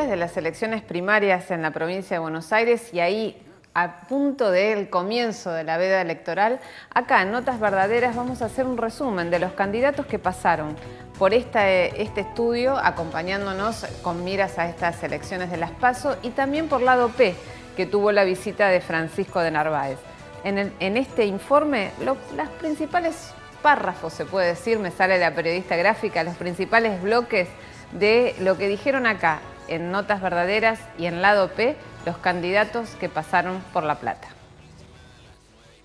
días de las elecciones primarias en la provincia de Buenos Aires y ahí a punto del comienzo de la veda electoral, acá en Notas Verdaderas vamos a hacer un resumen de los candidatos que pasaron por este estudio, acompañándonos con miras a estas elecciones de las PASO, y también por Lado P, que tuvo la visita de Francisco de Narváez. En este informe, las principales párrafos, se puede decir, me sale la periodista gráfica, los principales bloques de lo que dijeron acá en Notas Verdaderas y en Lado P, los candidatos que pasaron por La Plata.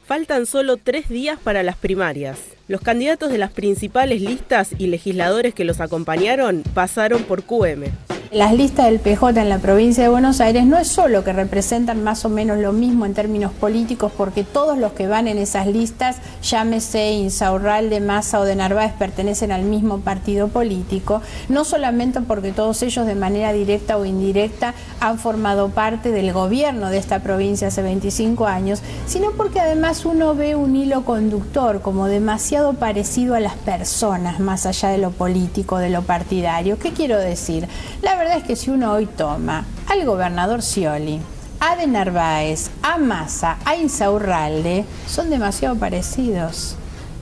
Faltan solo 3 días para las primarias. Los candidatos de las principales listas y legisladores que los acompañaron pasaron por QM. Las listas del PJ en la provincia de Buenos Aires no es solo que representan más o menos lo mismo en términos políticos, porque todos los que van en esas listas, llámese Insaurralde, Massa o de Narváez, pertenecen al mismo partido político, no solamente porque todos ellos de manera directa o indirecta han formado parte del gobierno de esta provincia hace 25 años, sino porque además uno ve un hilo conductor como demasiado parecido a las personas, más allá de lo político, de lo partidario. ¿Qué quiero decir? La verdad es que si uno hoy toma al gobernador Scioli, a de Narváez, a Massa, a Insaurralde, son demasiado parecidos.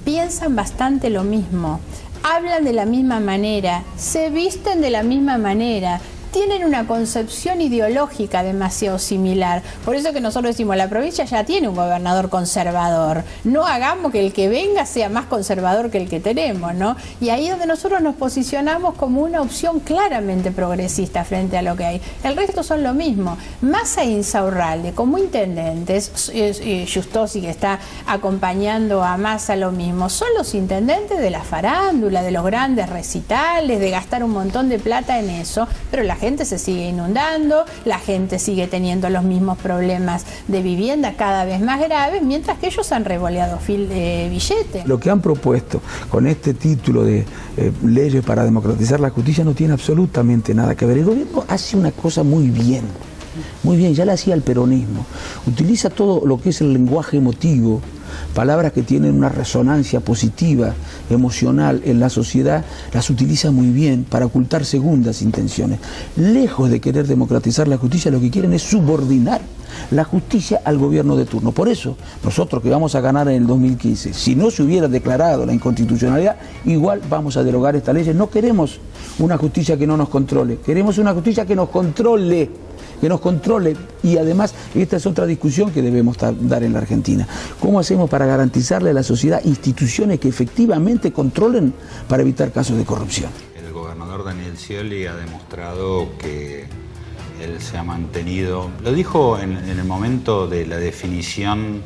Piensan bastante lo mismo, hablan de la misma manera, se visten de la misma manera, tienen una concepción ideológica demasiado similar. Por eso que nosotros decimos, la provincia ya tiene un gobernador conservador. No hagamos que el que venga sea más conservador que el que tenemos, ¿no? Y ahí es donde nosotros nos posicionamos como una opción claramente progresista frente a lo que hay. El resto son lo mismo. Massa e Insaurralde, como intendentes, Justosi, que está acompañando a Massa, lo mismo, son los intendentes de la farándula, de los grandes recitales, de gastar un montón de plata en eso, pero la gente se sigue inundando, la gente sigue teniendo los mismos problemas de vivienda cada vez más graves, mientras que ellos han revoleado billete. Lo que han propuesto con este título de leyes para democratizar la justicia no tiene absolutamente nada que ver. El gobierno hace una cosa muy bien, ya la hacía el peronismo. Utiliza todo lo que es el lenguaje emotivo, palabras que tienen una resonancia positiva, emocional en la sociedad, las utiliza muy bien para ocultar segundas intenciones. Lejos de querer democratizar la justicia, lo que quieren es subordinar la justicia al gobierno de turno. Por eso, nosotros que vamos a ganar en el 2015, si no se hubiera declarado la inconstitucionalidad, igual vamos a derogar estas leyes. No queremos una justicia que no nos controle, queremos una justicia que nos controle. Y además esta es otra discusión que debemos dar en la Argentina. ¿Cómo hacemos para garantizarle a la sociedad instituciones que efectivamente controlen para evitar casos de corrupción? El gobernador Daniel Scioli ha demostrado que él se ha mantenido, lo dijo en el momento de la definición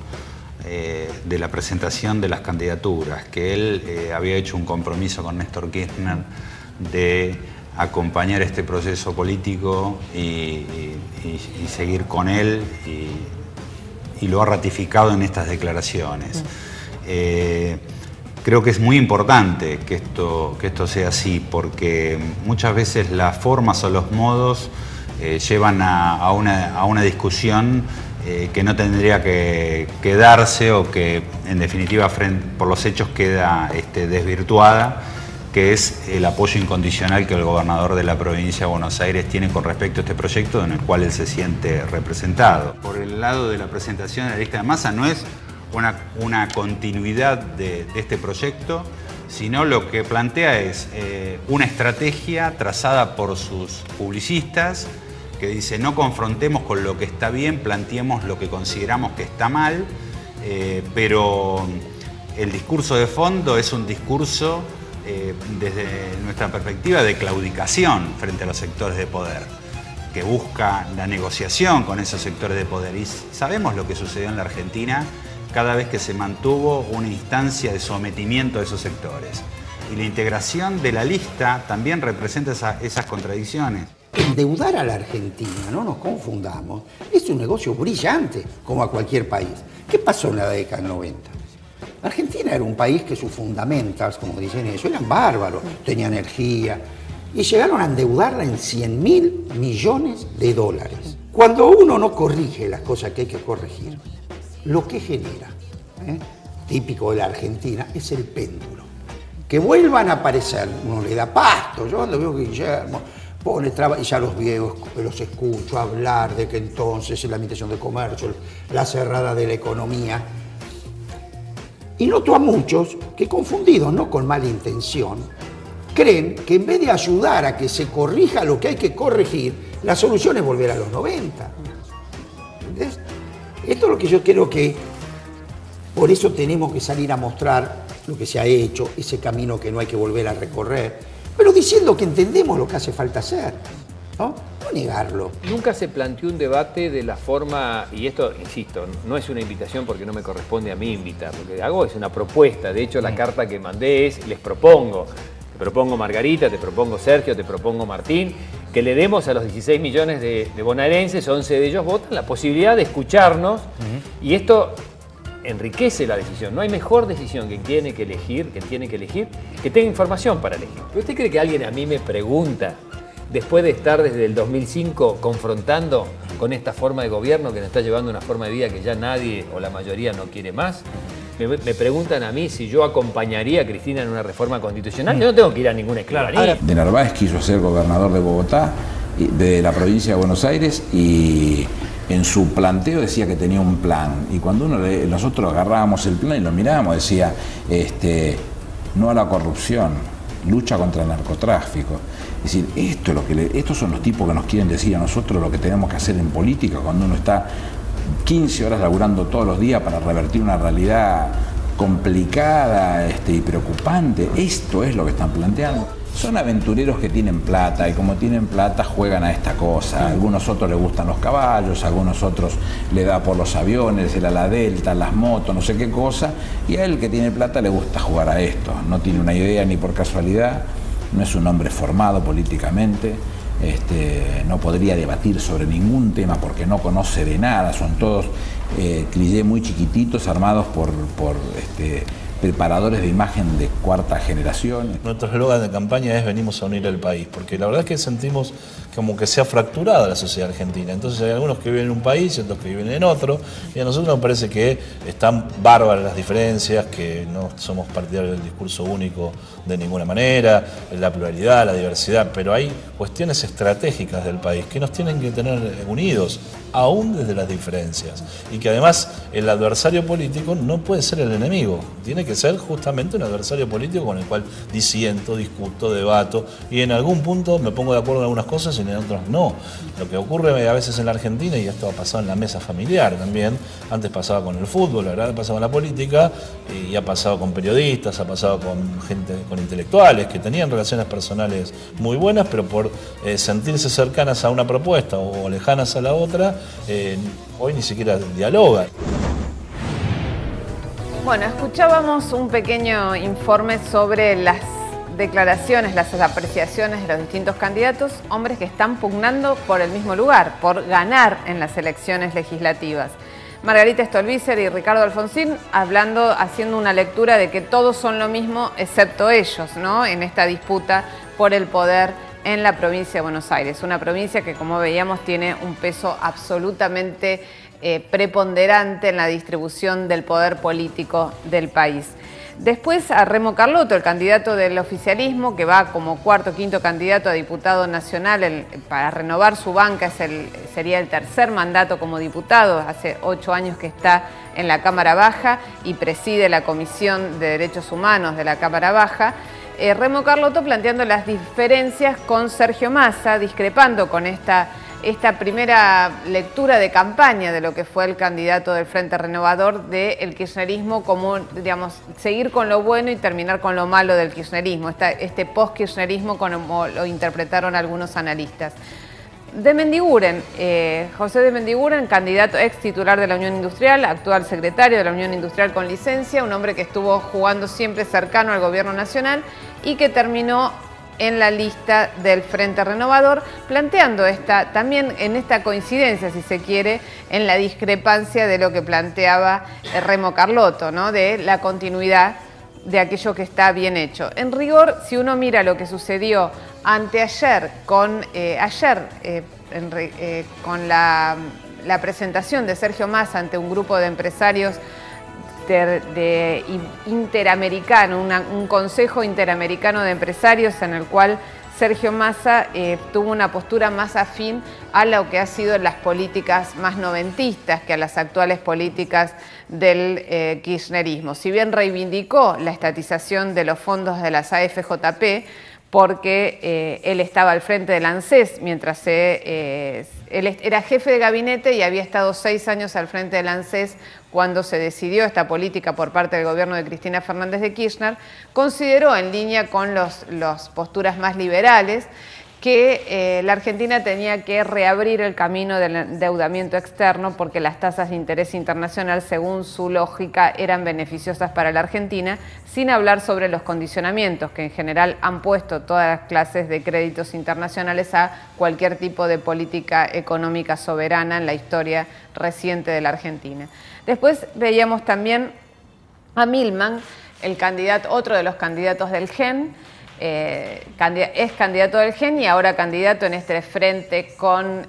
de la presentación de las candidaturas, que él había hecho un compromiso con Néstor Kirchner de acompañar este proceso político y seguir con él, y lo ha ratificado en estas declaraciones. Creo que es muy importante que esto sea así, porque muchas veces las formas o los modos llevan a una discusión que no tendría que darse, o que en definitiva por los hechos queda desvirtuada, que es el apoyo incondicional que el gobernador de la provincia de Buenos Aires tiene con respecto a este proyecto, en el cual él se siente representado. Por el lado de la presentación de la lista de Massa, no es una continuidad de este proyecto, sino lo que plantea es una estrategia trazada por sus publicistas, que dice: no confrontemos con lo que está bien, planteemos lo que consideramos que está mal, pero el discurso de fondo es un discurso desde nuestra perspectiva de claudicación frente a los sectores de poder, que busca la negociación con esos sectores de poder. Y sabemos lo que sucedió en la Argentina cada vez que se mantuvo una instancia de sometimiento a esos sectores. Y la integración de la lista también representa esas contradicciones. Endeudar a la Argentina, no nos confundamos, es un negocio brillante como a cualquier país. ¿Qué pasó en la década del 90? Argentina era un país que sus fundamentals, como dicen ellos, eran bárbaros, tenía energía, y llegaron a endeudarla en 100.000 millones de dólares. Cuando uno no corrige las cosas que hay que corregir, lo que genera, típico de la Argentina, es el péndulo. Que vuelvan a aparecer, uno le da pasto, yo cuando veo que Guillermo y ya los viejos los escucho hablar de que entonces la limitación del comercio, la cerrada de la economía. Y noto a muchos que, confundidos, no con mala intención, creen que en vez de ayudar a que se corrija lo que hay que corregir, la solución es volver a los 90. ¿Entendés? Esto es lo que yo creo que por eso tenemos que salir a mostrar lo que se ha hecho, ese camino que no hay que volver a recorrer, pero diciendo que entendemos lo que hace falta hacer, ¿no? No negarlo. Nunca se planteó un debate de la forma, y esto, insisto, no es una invitación porque no me corresponde a mí invitar, lo que hago es una propuesta. De hecho, la carta que mandé es, les propongo, te propongo Margarita, te propongo Sergio, te propongo Martín, que le demos a los 16 millones de bonaerenses, 11 de ellos votan, la posibilidad de escucharnos, y esto enriquece la decisión. No hay mejor decisión que tiene que elegir, que tenga información para elegir. ¿Usted cree que alguien a mí me pregunta, después de estar desde el 2005 confrontando con esta forma de gobierno que nos está llevando a una forma de vida que ya nadie o la mayoría no quiere más? Me preguntan a mí si yo acompañaría a Cristina en una reforma constitucional. Yo no tengo que ir a ninguna escribanía. De Narváez quiso ser gobernador de Bogotá, de la provincia de Buenos Aires, y en su planteo decía que tenía un plan. Y cuando nosotros agarrábamos el plan y lo mirábamos, decía, no a la corrupción, lucha contra el narcotráfico. Es decir, estos son los tipos que nos quieren decir a nosotros lo que tenemos que hacer en política cuando uno está 15 horas laburando todos los días para revertir una realidad complicada y preocupante. Esto es lo que están planteando. Son aventureros que tienen plata y como tienen plata juegan a esta cosa. A algunos otros les gustan los caballos, a algunos otros le da por los aviones, el ala delta, las motos, no sé qué cosa. Y a él que tiene plata le gusta jugar a esto. No tiene una idea ni por casualidad, no es un hombre formado políticamente. No podría debatir sobre ningún tema porque no conoce de nada, son todos clichés muy chiquititos armados por preparadores de imagen de cuarta generación. Nuestro eslogan de campaña es venimos a unir el país, porque la verdad es que sentimos como que se ha fracturado la sociedad argentina. Entonces hay algunos que viven en un país y otros que viven en otro, y a nosotros nos parece que están bárbaras las diferencias, que no somos partidarios del discurso único de ninguna manera, la pluralidad, la diversidad, pero hay cuestiones estratégicas del país que nos tienen que tener unidos, aún desde las diferencias, y que además el adversario político no puede ser el enemigo, tiene que ser justamente un adversario político con el cual disiento, discuto, debato, y en algún punto me pongo de acuerdo en algunas cosas y en otras no. Lo que ocurre a veces en la Argentina, y esto ha pasado en la mesa familiar también, antes pasaba con el fútbol, ahora pasaba con la política, y ha pasado con periodistas, ha pasado con gente, con intelectuales que tenían relaciones personales muy buenas, pero por sentirse cercanas a una propuesta o lejanas a la otra, hoy ni siquiera dialogan. Bueno, escuchábamos un pequeño informe sobre las declaraciones, las apreciaciones de los distintos candidatos, hombres que están pugnando por el mismo lugar, por ganar en las elecciones legislativas. Margarita Stolbizer y Ricardo Alfonsín haciendo una lectura de que todos son lo mismo excepto ellos, ¿no? En esta disputa por el poder en la provincia de Buenos Aires, una provincia que, como veíamos, tiene un peso absolutamente preponderante en la distribución del poder político del país. Después a Remo Carlotto, el candidato del oficialismo, que va como cuarto o quinto candidato a diputado nacional para renovar su banca, sería el tercer mandato como diputado, hace 8 años que está en la Cámara Baja y preside la Comisión de Derechos Humanos de la Cámara Baja. Remo Carlotto planteando las diferencias con Sergio Massa, discrepando con esta primera lectura de campaña de lo que fue el candidato del Frente Renovador del kirchnerismo, como, digamos, seguir con lo bueno y terminar con lo malo del kirchnerismo, este post-kirchnerismo como lo interpretaron algunos analistas. De Mendiguren, José de Mendiguren, candidato ex titular de la Unión Industrial, actual secretario de la Unión Industrial con licencia, un hombre que estuvo jugando siempre cercano al gobierno nacional y que terminó en la lista del Frente Renovador, planteando también en esta coincidencia, si se quiere, en la discrepancia de lo que planteaba Remo Carlotto, ¿no? De la continuidad de aquello que está bien hecho. En rigor, si uno mira lo que sucedió anteayer con la presentación de Sergio Massa ante un grupo de empresarios interamericano, un consejo interamericano de empresarios en el cual Sergio Massa tuvo una postura más afín a lo que ha sido las políticas más noventistas que a las actuales políticas del kirchnerismo. Si bien reivindicó la estatización de los fondos de las AFJP, porque él estaba al frente del ANSES, mientras él era jefe de gabinete y había estado 6 años al frente del ANSES cuando se decidió esta política por parte del gobierno de Cristina Fernández de Kirchner, consideró, en línea con las posturas más liberales, que la Argentina tenía que reabrir el camino del endeudamiento externo porque las tasas de interés internacional, según su lógica, eran beneficiosas para la Argentina, sin hablar sobre los condicionamientos que en general han puesto todas las clases de créditos internacionales a cualquier tipo de política económica soberana en la historia reciente de la Argentina. Después veíamos también a Milman, otro de los candidatos del GEN, es candidato del GEN y ahora candidato en este frente con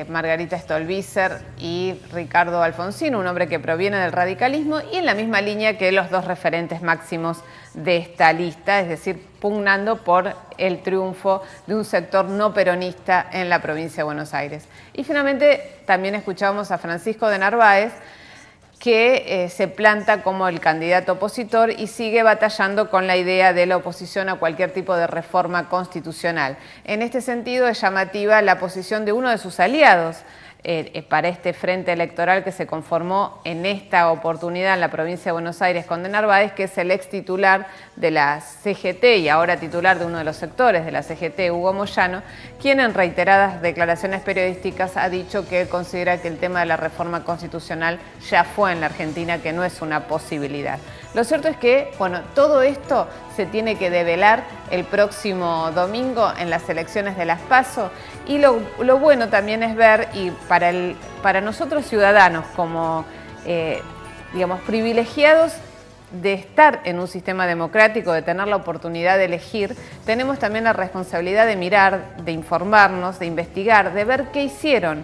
Margarita Stolbizer y Ricardo Alfonsín, un hombre que proviene del radicalismo y en la misma línea que los dos referentes máximos de esta lista, es decir, pugnando por el triunfo de un sector no peronista en la provincia de Buenos Aires. Y finalmente también escuchábamos a Francisco de Narváez, que se planta como el candidato opositor y sigue batallando con la idea de la oposición a cualquier tipo de reforma constitucional. En este sentido es llamativa la posición de uno de sus aliados para este frente electoral que se conformó en esta oportunidad en la provincia de Buenos Aires con de Narváez, que es el ex titular de la CGT y ahora titular de uno de los sectores de la CGT, Hugo Moyano, quien en reiteradas declaraciones periodísticas ha dicho que considera que el tema de la reforma constitucional ya fue en la Argentina, que no es una posibilidad. Lo cierto es que, bueno, todo esto se tiene que develar el próximo domingo en las elecciones de las PASO y lo bueno también es ver, y para nosotros ciudadanos como, digamos, privilegiados de estar en un sistema democrático, de tener la oportunidad de elegir, tenemos también la responsabilidad de mirar, de informarnos, de investigar, de ver qué hicieron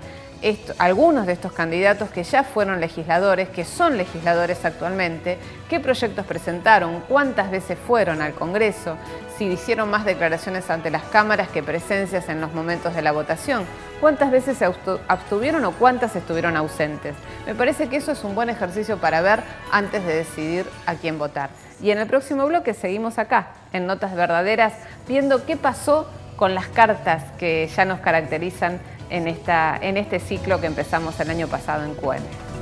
algunos de estos candidatos que ya fueron legisladores, que son legisladores actualmente, qué proyectos presentaron, cuántas veces fueron al Congreso, si hicieron más declaraciones ante las cámaras que presencias en los momentos de la votación, cuántas veces se abstuvieron o cuántas estuvieron ausentes. Me parece que eso es un buen ejercicio para ver antes de decidir a quién votar. Y en el próximo bloque seguimos acá, en Notas Verdaderas, viendo qué pasó con las cartas que ya nos caracterizan en este ciclo que empezamos el año pasado en QN.